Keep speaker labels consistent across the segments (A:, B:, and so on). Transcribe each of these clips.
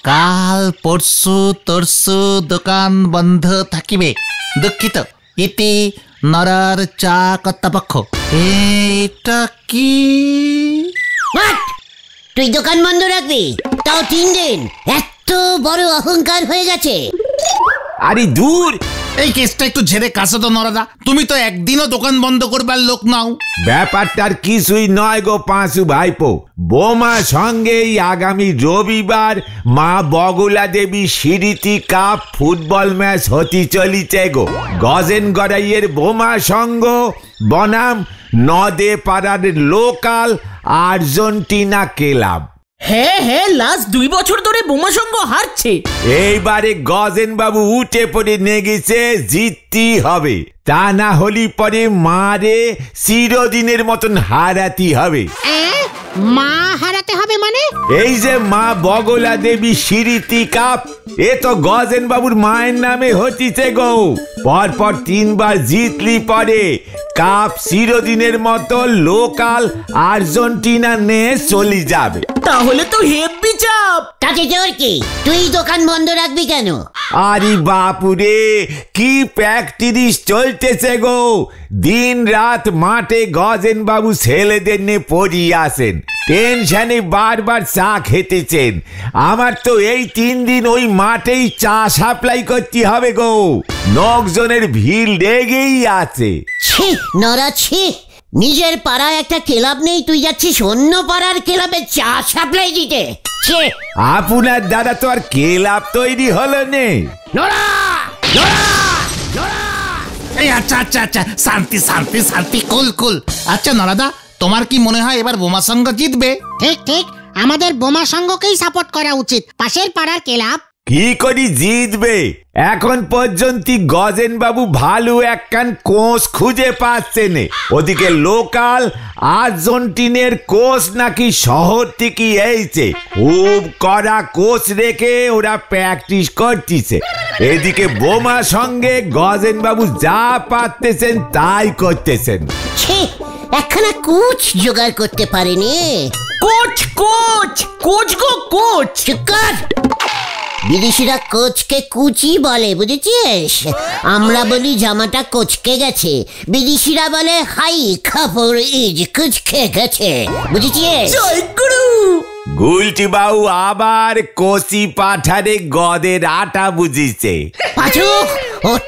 A: কাল পরশু তরশু দোকান বন্ধ থাকিবে। দুঃখিত, ইতি নরার চা কর্তাপক্ষ। এটা কি?
B: তুই দোকান বন্ধ রাখবি, তাও 3 দিন? এত বড় অহংকার হয়ে গেছে?
C: আরে দূর,
A: এই কেসটা একটু ঝেড়ে কাছো তো নরাদা। তুমি তো একদিনও দোকান বন্ধ করবার লোক নাও।
C: ব্যাপারটার কিছুই নয় গো পাঁচু ভাইপো। বোমা সঙ্গেই আগামী রবিবার মা বগলা দেবী স্মৃতি কাপ ফুটবল ম্যাচ হতে চলিছে গো। গজেন গড়াইয়ের বোমা সঙ্গ বনাম নদে পাড়ার লোকাল আর্জেন্টিনা ক্লাব।
D: হ্যাঁ, লাস্ট 2 বছর ধরে বোমা সঙ্গ হারছে।
C: এইবারে গজেন বাবু উঠে পড়ে নেগেছে, জিততেই হবে। তা না হলি পরে মারে চিরদিনের মতন হারাতে হবে।
E: মা হারাতে হবে মানে?
C: এই যে মা বগলা দেবী স্মৃতি কাপ, এ তো গজেন বাবুর মায়ের নামে হতিছে গো। পরপর 3 বার জিতলি পরে কাপ চিরদিনের মতো লোকাল আর্জেন্টিনা নিয়ে চলে যাবে।
D: তাহলে তো হেব্বি চাপ।
B: তাতে তোর কি? তুই দোকান বন্ধ রাখবি কেন?
C: আরে বাপুরে, কি প্র্যাকটিস চলতেছে গো। দিন রাত মাঠে গজেন বাবু ছেলেদের নিয়ে পড়ি আসেন, টেনশনে বারবার চা খেতেছেন। আমার তো এই 3 দিন ওই মাঠেই চা সাপ্লাই করতে হবে গো। লোকজনের ভিড় লেগেই আছে।
B: ছি নরা, ছি। নিজের পাড়ায় একটা ক্লাব নেই, তুই যাচ্ছিস অন্য পাড়ার ক্লাবে চা সাপ্লাই দিতে? ছি।
C: আপনার দাদা তো আর ক্লাব তৈরি হলো নে।
A: এই আচ্ছা আচ্ছা আচ্ছা, শান্তি শান্তি শান্তি, কুল কুল। আচ্ছা নরাদা, তোমার কি মনে হয় এবার বোমা সংঘ জিতবে?
E: ঠিক, আমাদের বোমা সংঘকেই সাপোর্ট করা উচিত। পাশের পাড়ার ক্লাব
C: কি করি জিতবে? এখন পর্যন্ত গজেন বাবু ভালো একখান কোচ খুঁজে পাচ্ছেন। ওদিকে লোকাল আর্জেন্টিনের কোচ নাকি শহর থেকে এইছে, খুব কড়া কোচ রেখে ওরা প্র্যাকটিস করতেছে। এদিকে বোমা সঙ্গে গজেন বাবু যা পারতেছেন তাই করতেছেন।
B: ছি, একখানা কোচ জোগাড় করতে পারেনি।
D: কোচ কোচ কোচ গো কোচ।
B: চুপ কর। বিদেশিরা কোচকে কুচি বলে, বুঝেছিস? আমরা বলি জামাটা কোচকে গেছে, বিদেশিরা বলে হাই কাপড় ইজ কুচকে গেছে, বুঝেছিস?
D: জয় গুরু।
C: গুলটি বাবু আবার কচি পাঠারে গদের আটা বুঝিছে।
B: পাঁচু, ওঠ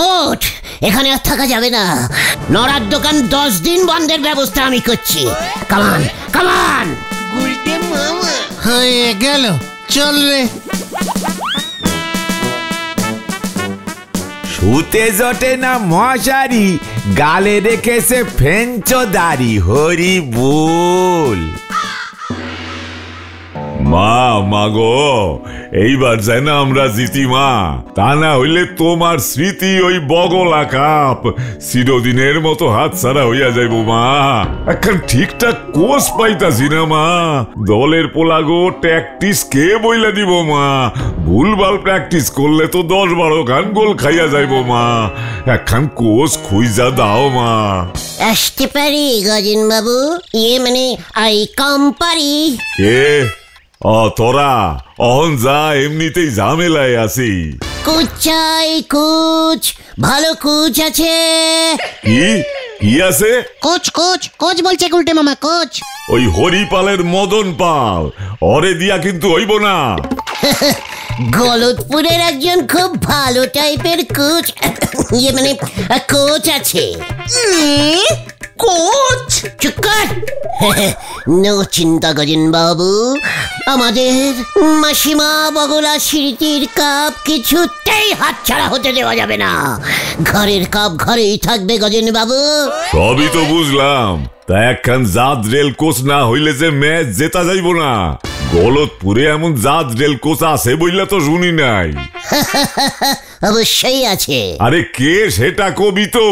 B: ওঠ, এখানে আর থাকা যাবে না। নরার দোকান 10 দিন বন্ধের ব্যবস্থা আমি করছি। কামান কামান।
A: হয়ে গেল, চল রে।
C: শুতে জটে না মশারি, গালে রেখেছে ফেঞ্চো দাড়ি, হরি বল।
F: মা গো, এইবার যাই না আমরা জিতি মা। তা না হইলে তোমার স্মৃতি ওই বগলা কাপ চিরদিনের মতো হাতছাড়া হইয়া যাইব মা। এখন ঠিকঠাক কোচ পাইতাছি না মা। দলের পোলাগো প্র্যাকটিস কে বইলা দিব মা? ভুলভাল প্র্যাকটিস করলে তো 10-12 খান গোল খাইয়া যাইব মা। এখন কোচ খুঁজা দাও মা।
B: আসতে পারি গজেন বাবু? মানে আই কাম পারি।
F: কে? তোরা অহন যা, এমনিতেই ঝামেলায় আছি।
B: কোচ চাই, কোচ। ভালো কোচ আছে?
F: কি আছে?
E: কোচ কোচ কোচ বলছে গুলটে মামা, কোচ।
F: ওই হরিপালের মদন পাল, ওরে দিয়া কিন্তু হইব না।
B: গলতপুরের একজন খুব ভালো টাইপের কোচ, মানে কোচ আছে।
D: কোচ?
B: চুপ কর। নো চিন্তা গজেন বাবু, আমাদের মাসিমা বগলা স্মৃতির কাপ কিছুতেই হাতছাড়া হতে দেওয়া যাবে না। ঘরের কাপ ঘরেই থাকবে গজেন বাবু।
F: সবই তো বুঝলাম, তা একখান জাত রেল কোচ না হইলে যে ম্যাচ জেতা যাইব না। গলতপুরে এমন জাত রেল কোচ আছে বইলা তো শুনি নাই।
B: অবশ্যই আছে।
F: আরে কে সেটা কবি তো?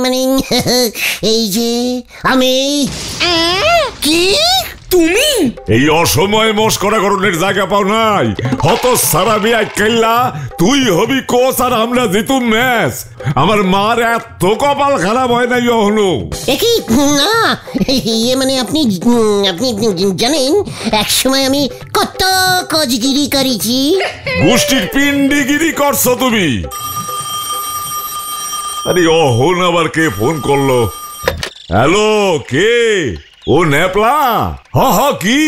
B: মানে এই যে আমি।
D: কি তুমি?
F: এই অসময়ে মস্করা করণের জায়গা পাও নাই। হত সারা বিয়া কেল্লা, তুই হবি কোচ আর আমরা জিতু ম্যাচ। আমার মার এত কপাল খারাপ হয় নাই হলো।
B: একই না, মানে আপনি জানেন, একসময় আমি কত কোচগিরি করেছি।
F: গোষ্ঠীর পিন্ডিগিরি করছো তুমি। আরে অহন আবার কে ফোন করলো? হ্যালো, কে? ও নেপলা? হা কি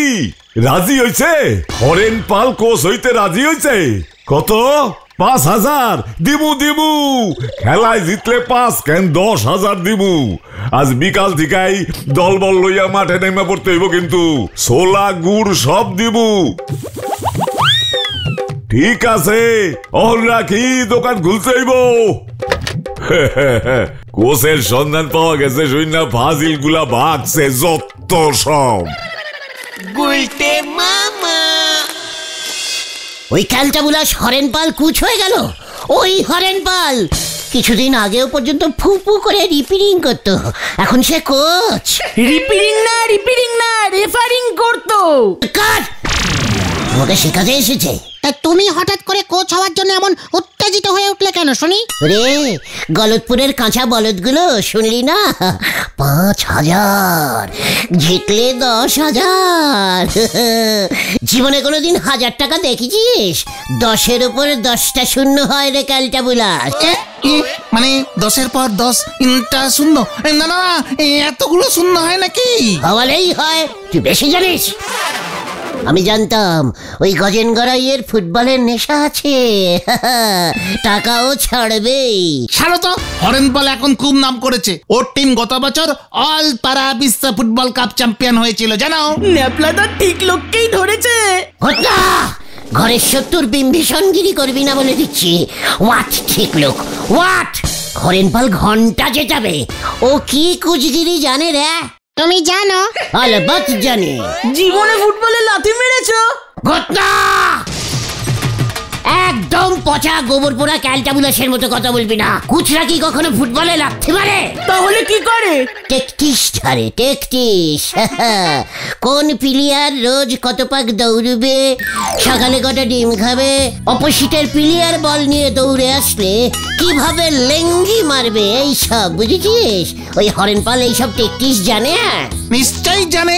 F: রাজি হইছে? হরেন পাল কোচ হইতে রাজি হইছে? কত? 5,000 দিমু। খেলায় জিতলে 5 কেন 10,000 দিমু। আজ বিকাল থেকেই দলবল লইয়া মাঠে নেমে পড়তে হইব, কিন্তু ছোলা গুড় সব দিমু। ঠিক আছে, অহন রাখি, দোকান খুলতে হইব। কোচের সন্ধান পাওয়া গেছে, শুননা ফাজিল গুলা ভাগছে যত সব।
B: ওই ক্যালটা বুলাস হরেন পাল কুচ হয়ে গেল। ওই হরেন পাল কিছুদিন আগেও পর্যন্ত ফুপু করে রিপেয়ারিং করতো, এখন সে কোচ।
D: রিপেয়ারিং না রেফারিং করতো।
B: আমাকে শেখাতে এসেছে।
E: তা তুমি হঠাৎ করে কোচ হওয়ার জন্য এমন উত্তেজিত হয়ে উঠলে কেন শুনি?
B: রে গলতপুরের কাঁচা বলদগুলো শুনলি না? 5,000 জিতলে 10,000। জীবনে কোনোদিন 1,000 টাকা দেখেছিস? 10-এর উপর 10টা শূন্য হয় রে ক্যালটা বুলাস।
A: মানে 10-এর পর 10টা শূন্য? না, এতগুলো শূন্য হয় নাকি?
B: হওয়ালেই হয়, তুই বেশি জানিস। আমি জানতাম ওই গজেন গড়াইয়ের ফুটবলের নেশা আছে, টাকাও ছাড়বেই।
A: ছাড়ো তো, হরেনপাল এখন খুব নাম করেছে। ওর টিম গত বছর অল পাড়া বিশ্ব ফুটবল কাপ চ্যাম্পিয়ন হয়েছিল, জানো?
D: ন্যাপলাদা ঠিক লোককেই ধরেছে।
B: ঘটনা ঘরের শত্রুর বিম্বিষণগিরি করবি না বলে দিচ্ছি। হোয়াট ঠিক লোক, হোয়াট? হরেনপাল ঘন্টা জেতাবে। ও কি কুচগিরি জানে রে?
E: তুমি জানো?
B: আলবাত জানি।
D: জীবনে ফুটবলে লাথি মেরেছো?
B: ঘটনা একদম পচা গোবর পোড়া ক্যালটাবুলাসের মতো কথা বলবি না। কুচরা কি কখনো ফুটবলে লাগতে পারে?
D: তাহলে কি করে?
B: টেকটিস ধরে, টেকটিস। কোন প্লেয়ার রোজ কত পাক দৌড়বে, সকালে কটা ডিম খাবে, অপোজিটের প্লেয়ার বল নিয়ে দৌড়ে আসলে কিভাবে লেঙ্গি মারবে, এই সব বুঝেছিস? ওই হরেনপাল এইসব টেকটিস জানে।
A: নিশ্চয়ই জানে।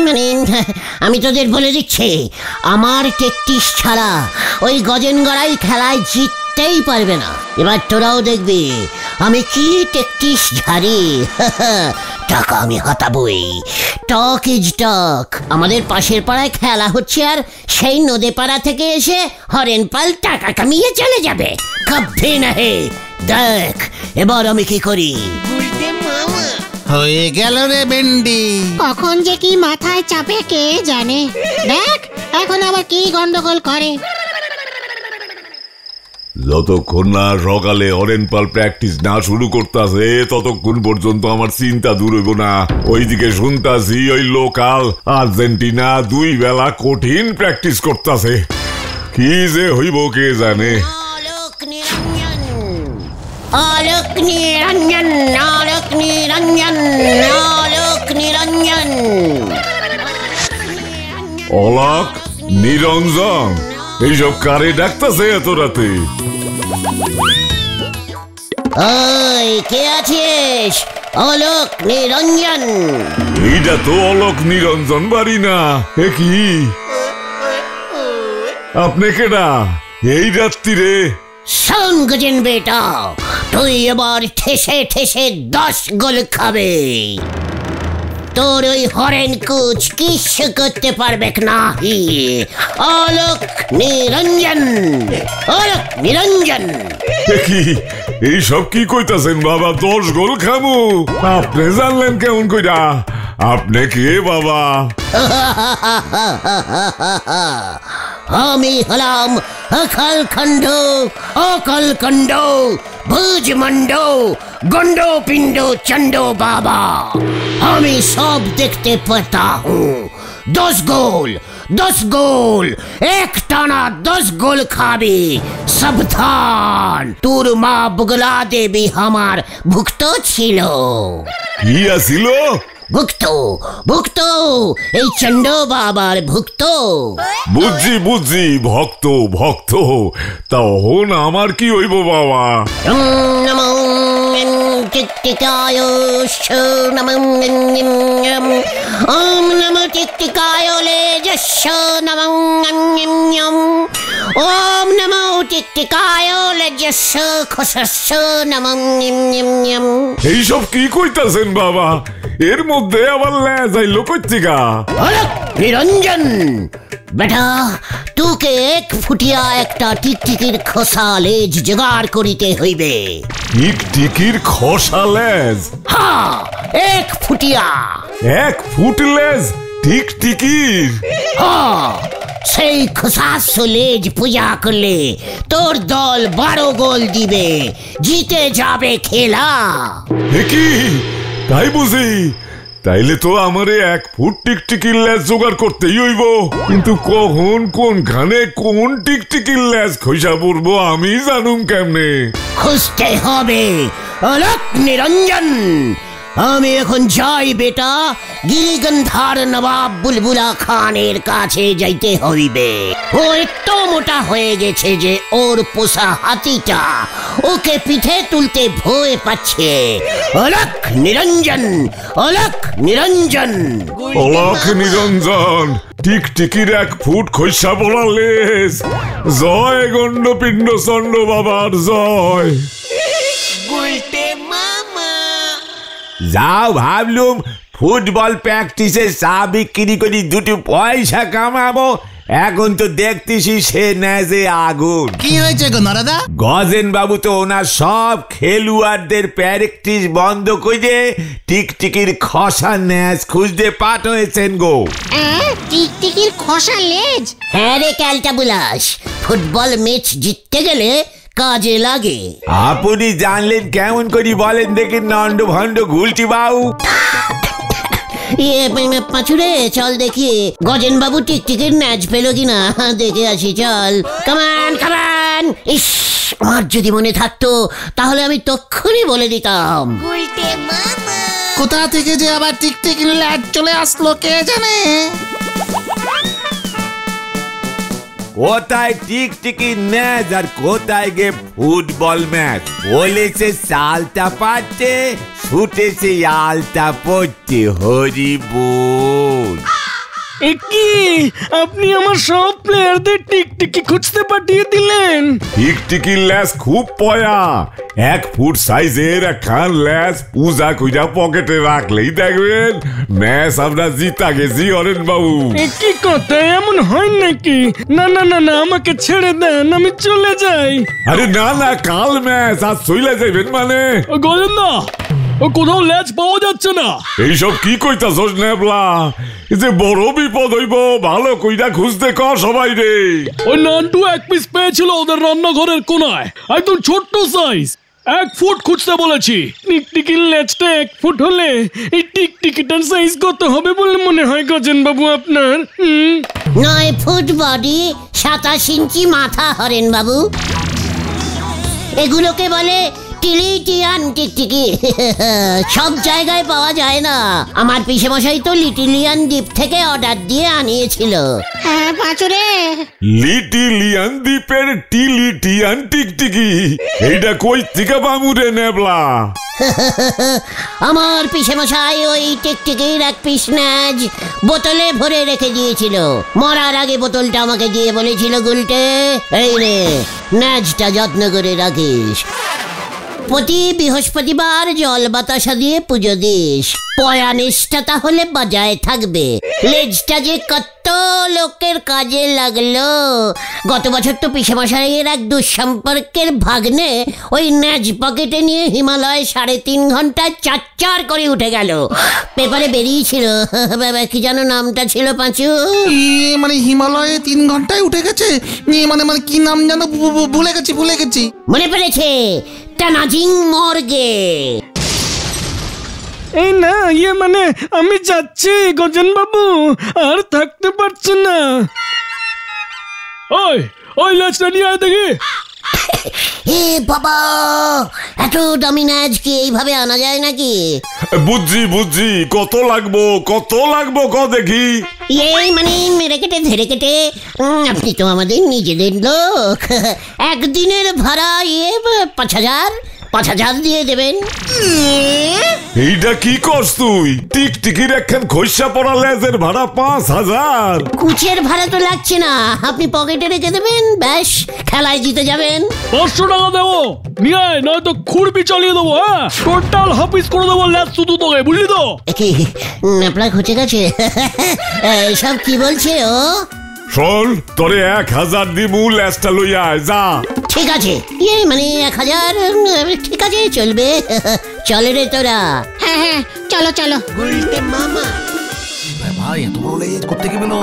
B: মানে আমি তোদের বলে দিচ্ছি, আমার টেকটিস ছাড়া ওই গজেন গড়াই খেলায় জিততেই পারবে না। এবার তোরাও দেখবি আমি কি টেকটিস ঝাড়ি। টাকা আমি হাতাবই। টক ইজ টক। আমাদের পাশের পাড়ায় খেলা হচ্ছে, আর সেই নদে পাড়া থেকে এসে হরেনপাল টাকা কামিয়ে চলে যাবে। কবে না হে, দেখ এবার আমি কি করি।
A: হয়ে গেল রে বেন্ডি।
E: কখন যে কি মাথায় চাপে কে জানে। দেখ এখন আবার কি গন্ডগোল করে।
F: যতক্ষণ না সকালে হরেনপাল প্র্যাকটিস না শুরু করতেছে, ততক্ষণ পর্যন্ত আমার চিন্তা দূর হইব না। ওইদিকে শুনতাছি ওই লোকাল আর্জেন্টিনা 2 বেলা কঠিন প্র্যাকটিস করতেছে। কি যে হইব কে জানে।
B: আলোক নিরঞ্জন, আলোক নিরঞ্জন, আলোক নিরঞ্জন, আলোক নিরঞ্জন।
F: অলোক নিরঞ্জন, এইসব কারে ডাকতেছে এত রাতে?
B: ওই কে আছিস? অলোক নিরঞ্জন।
F: এইটা তো অলোক নিরঞ্জন বাড়ি না। এ কি আপনি কেডা এই রাত্রিরে?
B: শোন গজেন বেটা, তুই এবার ঠেসে ঠেসে 10 গোল খাবে। তোর ওই হরেন কুচ কিছু করতে পারবে না। অলোক নিরঞ্জন, অলোক নিরঞ্জন।
F: কি এইসব কি কইতাছেন বাবা? 10 গোল খামু? আপনি জানলেন কেমন কইরা? আপনি কে বাবা?
B: আমি হলাম অকালখণ্ড, অকালখণ্ড, ভুজমণ্ড, গন্ড পিণ্ড চন্ড বাবা। আমি সব দেখতে পাতা হুঁ। 10 গোল, 10 গোল, এক টানা 10 গোল খাবি। সাবধান, তোর মা বগলা দেবী আমার ভুক্ত ছিল।
F: কি আছিল?
B: ভুক্ত, ভুক্ত, এই চন্ড বাবার ভুক্ত।
F: বুঝছি বুঝছি, ভক্ত ভক্ত। তা হন আমার কি হইব বাবা?
B: নমো চিত্তিকায় নমো, ওম নমো টিকটিকায় লেজস্য নমঃ ওম নমো টিকটিকায় লেজস্য খসস্য নমঃ।
F: এইসব কি কইতাছেন বাবা? এর মধ্যে আবার লেজ আইলো কইতিকা?
B: অলক নিরঞ্জন বেটা, তোকে এক ফুটিয়া একটা টিকটিকির খোসা লেজ জোগাড় করিতে হইবে।
F: টিকটিকির খোসা লেজ?
B: হ্যাঁ, এক ফুটিয়া।
F: 1 ফুট লেজ টিকটিকির?
B: হ্যাঁ, সেই খোসাস্য লেজ পূজা করলে তোর দল 12 গোল দিবে, জিতে যাবে খেলা।
F: কি তাই বুঝি? তাইলে তো আমারে 1 ফুট টিকটিকির লেজ জোগাড় করতেই হইব। কিন্তু কখন কোনখানে কোন টিকটিকির লেজ খইসা পড়বো আমি জানুম কেমনে?
B: খুঁজতে হবে। অলক নিরঞ্জন, আমি এখন যাই বেটা, গিরিগন্ধার নবাব বুলবুলা খানের কাছে যাইতে হইবে। ও এত মোটা হয়ে গেছে যে ওর পোষা হাতিটা ওকে পিঠে তুলতে ভয় পাচ্ছে। অলক নিরঞ্জন, অলক নিরঞ্জন।
F: অলক নিরঞ্জন, টিকটিকির 1 ফুট খইসা পড়া লেজ। জয় গণ্ডপিণ্ড চন্ড বাবার জয়।
C: যাও ভাবলুম ফুটবল প্র্যাকটিসে চা বিক্রি করি 2 পয়সা কামাবো, এখন তো দেখতেছি সে নেজে আগুন।
A: কি হয়েছে গো নরাদা?
C: গজেন বাবু তো ওনার সব খেলোয়াড়দের প্র্যাকটিস বন্ধ করে টিকটিকির খসা ন্যাজ খুঁজতে পাঠিয়েছেন গো।
E: টিকটিকির খোসা লেজ?
B: হ্যাঁ রে ক্যালটা বুলাস, ফুটবল ম্যাচ জিততে গেলে কাজে লাগে।
C: আপনি জানলেন কেমন করি বলেন দেখি নন্ড ভন্ড গুলটি বাবু?
B: পাঁচুরে চল দেখি গজেন বাবু টিকটিকির ম্যাচ পেলো কিনা, দেখে আসি চল। কামান কামান। ইস, আমার যদি মনে থাকতো তাহলে আমি তক্ষুনি বলে দিতাম।
A: কোথা থেকে যে আবার টিকটিকির লেজ চলে আসলো কে জানে।
C: কোথায় টিকটিকি ন্যাজ আর কোথায় গে ফুটবল ম্যাচ? বলেছে চালটা পাচ্ছে, ছুটেছে আলটা পড়তে। হরি বল।
G: কি আপনি আমার সব প্লেয়ারদের টিকটিকি খুঁজতে পাঠিয়ে দিলেন?
F: টিকটিকির লেজ খুব পয়া। 1 ফুট সাইজের একখান লেজ পূজা কইরা পকেটে রাখলেই দেখবেন ম্যাচ আমরা জিতা গেছি হরেন বাবু।
G: কি কথা, এমন হয় নাকি? না না না না, আমাকে ছেড়ে দেন, আমি চলে যাই।
F: আরে না না, কাল ম্যাচ, আজ চলে যাইবেন মানে?
G: গজেন দা, কোথাও লেজ পাওয়া যাচ্ছে না।
F: এইসব কি কইতাছস নেবলা? যে বড় বিপদ হইব, ভালো কইরা খুঁজতে কর সবাই রে।
G: ওই নান্টু 1 পিস পেয়েছিল ওদের রান্নাঘরের কোনায়, একদম ছোট্ট সাইজ। 1 ফুট খুঁজতে বলেছি। টিকটিকির লেজটা 1 ফুট হলে এই টিকটিকিটার সাইজ কত হবে বলে মনে হয় গজেন বাবু আপনার?
B: 9 ফুট বডি, 27 ইঞ্চি মাথা হরেন বাবু। এগুলোকে বলে টিলিটিয়ান টিকটিকি। সব জায়গায় পাওয়া যায় না। আমার পিসেমশাই তো লিটিলিয়ান দ্বীপ থেকে অর্ডার দিয়ে আনিয়েছিল।
E: হ্যাঁ পাঁচুরে,
F: লিটিলিয়ান দ্বীপের টিলিটিয়ান টিকটিকি এইটা কই থেকে বামুরে নেবলা?
B: আমার পিসেমশাই ওই টিকটিকির 1 পিস ন্যাজ বোতলে ভরে রেখে দিয়েছিল। মরার আগে বোতলটা আমাকে দিয়ে বলেছিল, গুলটে এই রে ন্যাজটা যত্ন করে রাখিস, প্রতি বৃহস্পতিবার জল বাতাসা দিয়ে পুজো দিস, পয়া নিষ্ঠা তাহলে বজায় থাকবে। লেজটা যে কত লোকের কাজে লাগলো। গত বছর তো পিসেমশাইয়ের এক দুঃসম্পর্কের ভাগ্নে ওই ন্যাজ পকেটে নিয়ে হিমালয় 3.5 ঘন্টায় 4 করে উঠে গেল। পেপারে বেরিয়েছিল, কি যেন নামটা ছিল পাঁচু?
A: মানে হিমালয়ে 3 ঘন্টায় উঠে গেছে? মানে মানে কি নাম জানো, ভুলে গেছি।
B: মনে পড়েছে, তানাজিং মর্গে।
G: এই না, মানে আমি যাচ্ছি গজেন বাবু, আর থাকতে পারছি না। ওই লেজটা নিয়ে আয় দেখি।
B: এ বাবা, এত দামি ন্যাজ কি এইভাবে আনা যায় নাকি?
F: বুঝছি, কত লাগবো ক দেখি।
B: এই মানে মেরে কেটে ধরে কেটে, আপনি তো আমাদের নিজেদের লোক। 1 দিনের ভাড়া 5000, 5,000 দিয়ে দেবেন।
F: এইটা কি করছ তুই? টিকটিকির একখান খইসা পড়া লেজের ভাড়া 5,000।
B: কুচের ভাড়া তো লাগছে না, আপনি পকেটে রেখে দেবেন, ব্যাস খেলায় জিতে যাবেন।
G: 500 টাকা দেবো নিয়ে আয়, নয়তো খুরপি চালিয়ে দেবো। হ্যাঁ, টোটাল হাফিস করে দেবো ল্যাজ শুধু তোকে, বুঝলি তো?
B: কি আপনার ঘুচে গেছে? এসব কি বলছে ও?
F: শোন, তোরে 1,000 দিমু, লেজটা লইয়া আয়, যা।
B: ঠিক আছে, মানে 1,000 ঠিক আছে, চলবে। চলে রে তোরা।
E: হ্যাঁ হ্যাঁ, চলো চলো।
B: মামা
A: ভাই এত বড় লেজ করতে কি বলো?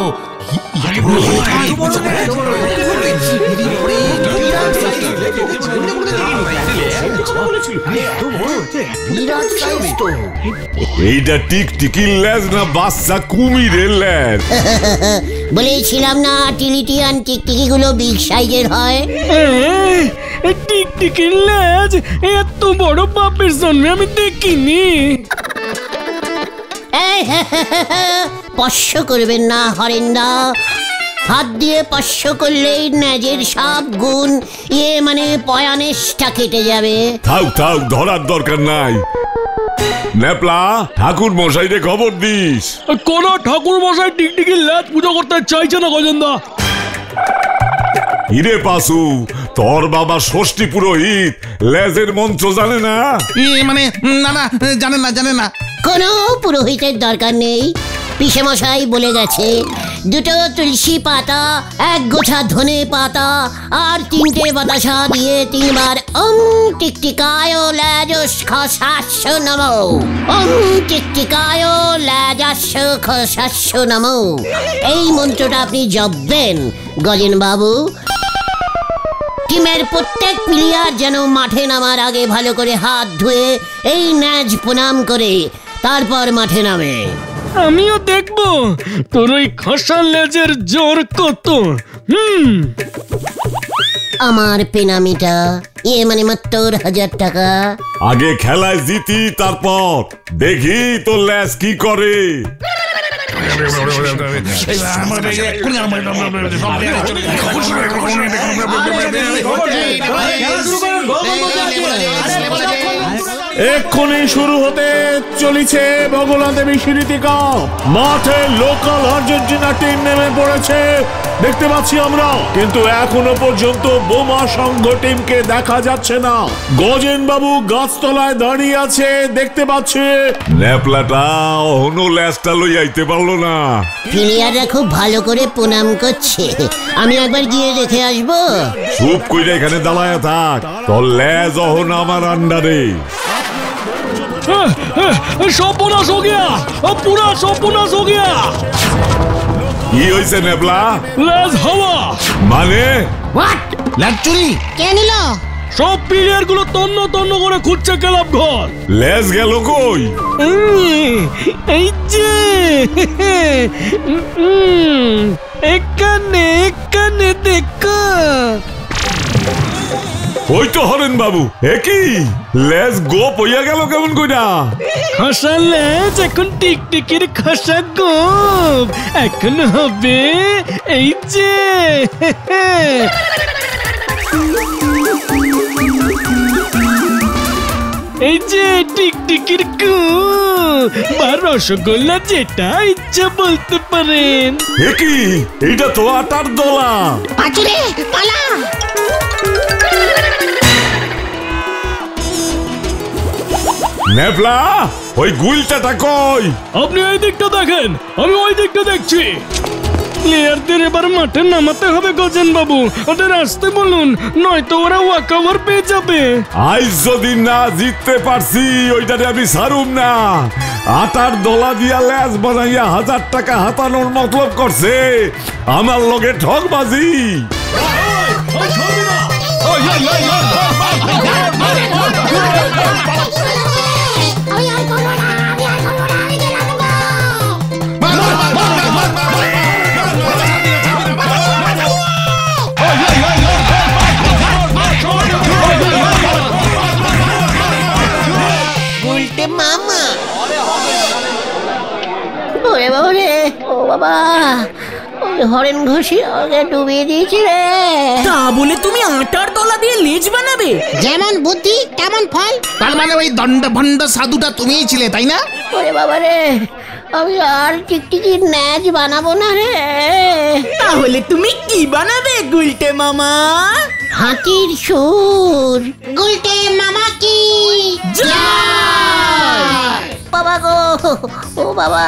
F: এইটা টিকটিকির লেজ না বাচ্চা কুমিরের লেজ?
B: বলেছিলাম না টিলিটিয়ান টিকটিকি গুলো বিগ সাইজের হয়।
G: টিকটিকির লেজ এত বড় বাপের জন্মে আমি দেখিনি।
B: স্পর্শ করবেন না হরেন্দা, হাত দিয়ে স্পর্শ করলেই ন্যাজের সব গুণ মানে পয়ানেশটা কেটে যাবে।
F: থাক থাক, ধরার দরকার নাই। নেপলা, ঠাকুর মশাইরে খবর দিস।
G: কোন ঠাকুর মশাই টিকটিকির লেজ পুজো করতে চাইছে না গজেন্দা।
F: হিরে পাসু, তোর বাবা ষষ্ঠী পুরোহিত লেজের মন্ত্র জানে না?
A: মানে না না, জানে না।
B: কোনো পুরোহিতের দরকার নেই, পিসে মশাই বলে গেছে 2 তুলসী পাতা, 1 গোছা ধনে পাতা আর 3টে বাতাসা দিয়ে 3 বার ওম টিকটিকায় লেজস্য খসাস্য নমো, ওম টিকটিকায় লেজস্য খসাস্য নমো। এই মন্ত্রটা আপনি জপবেন গজেন বাবু। টিমের প্রত্যেক প্লেয়ার যেন মাঠে নামার আগে ভালো করে হাত ধুয়ে এই ন্যাজ প্রণাম করে তারপর মাঠে নামে।
G: আমিও দেখবো তোর ওই খসা লেজের জোর কত।
B: আমার পেনামিটা মানে মাত্র 1,000 টাকা।
F: আগে খেলায় জিতি, তারপর দেখি তোর লেজ কি করে।
H: এক্ষুনি শুরু হতে চলেছে বগলা দেবী স্মৃতি কাপ। মাঠে লোকাল আর্জেন্টিনা টিম নেমে পড়েছে দেখতে পাচ্ছি আমরা, কিন্তু এখনো পর্যন্ত বোমা সংঘ টিমকে দেখা যাচ্ছে না। গজেন বাবু গাছতলায় দাঁড়িয়ে আছে দেখতে পাচ্ছে।
F: নেপলাটা অহনো লেজটা লই আইতে পারলো না।
B: প্লেয়াররা খুব ভালো করে প্রণাম করছে, আমি একবার গিয়ে দেখে আসবো।
F: চুপ কইরা এখানে দাঁড়ায় থাক, তোর লেজ অহন আমার আন্ডারে।
G: সর্বনাশ হো গিয়া, পুরা সর্বনাশ হো গিয়া।
F: কি হইছে নেপলা?
G: লেজ হাওয়া।
F: মানে
A: হোয়াট? লেজ চুরি?
E: কে নিল?
G: সব প্লেয়ার গুলো তন্ন তন্ন করে খুঁজছে ক্লাব ঘর।
F: লেজ গেল কই?
G: এই যে এখানে দেখো।
F: ওই তো হরেন বাবু, একই লেজ গোপ হইয়া গেল কেমন কইরা?
G: খসা লেজ এখন টিকটিকির খসা গোপ এখন হবে এই যে। এই যে টিকটিকির গু বা রসগোল্লা, যেটা ইচ্ছা বলতে পারেন।
F: একই এইটা তো আটার দোলা।
E: পাঁচুরে পালা।
F: নেপলা, ওই গুলটাটা কই?
G: আপনি এই দিকটা দেখেন, আমি ওই দিকটা দেখছি। প্লেয়ারদের এবার মাঠে নামাতে হবে গজেন বাবু, ওদের আসতে বলুন, নয়তো ওরা ওয়াক ওভার পেয়ে যাবে।
F: আজ যদি না জিততে পারছি ওইটারে আমি ছাড়ুম না। আটার দোলা দিয়া লেজ বানাইয়া 1,000 টাকা হাতানোর মতলব করছে, আমার লগে ঠকবাজি।
B: ওরে বাবা রে, ও বাবা, ও হরেন ঘষি আগে ডুবিয়ে দিয়েছি রে।
D: তা বলে তুমি আটার তলা দিয়ে লেজ বানাবে?
E: যেমন বুদ্ধি তেমন ফল।
A: তার মানে ওই দণ্ড ভণ্ড সাধুটা তুমিই ছিলে তাই না?
B: ওরে বাবা রে, আমি আর টিকটিকির ন্যাজ বানাবো না রে।
D: তাহলে তুমি কি বানাবে গুলটে মামা?
B: হাতির সুর।
E: গুলটে মামা কি
B: বাবা গো, ও বাবা।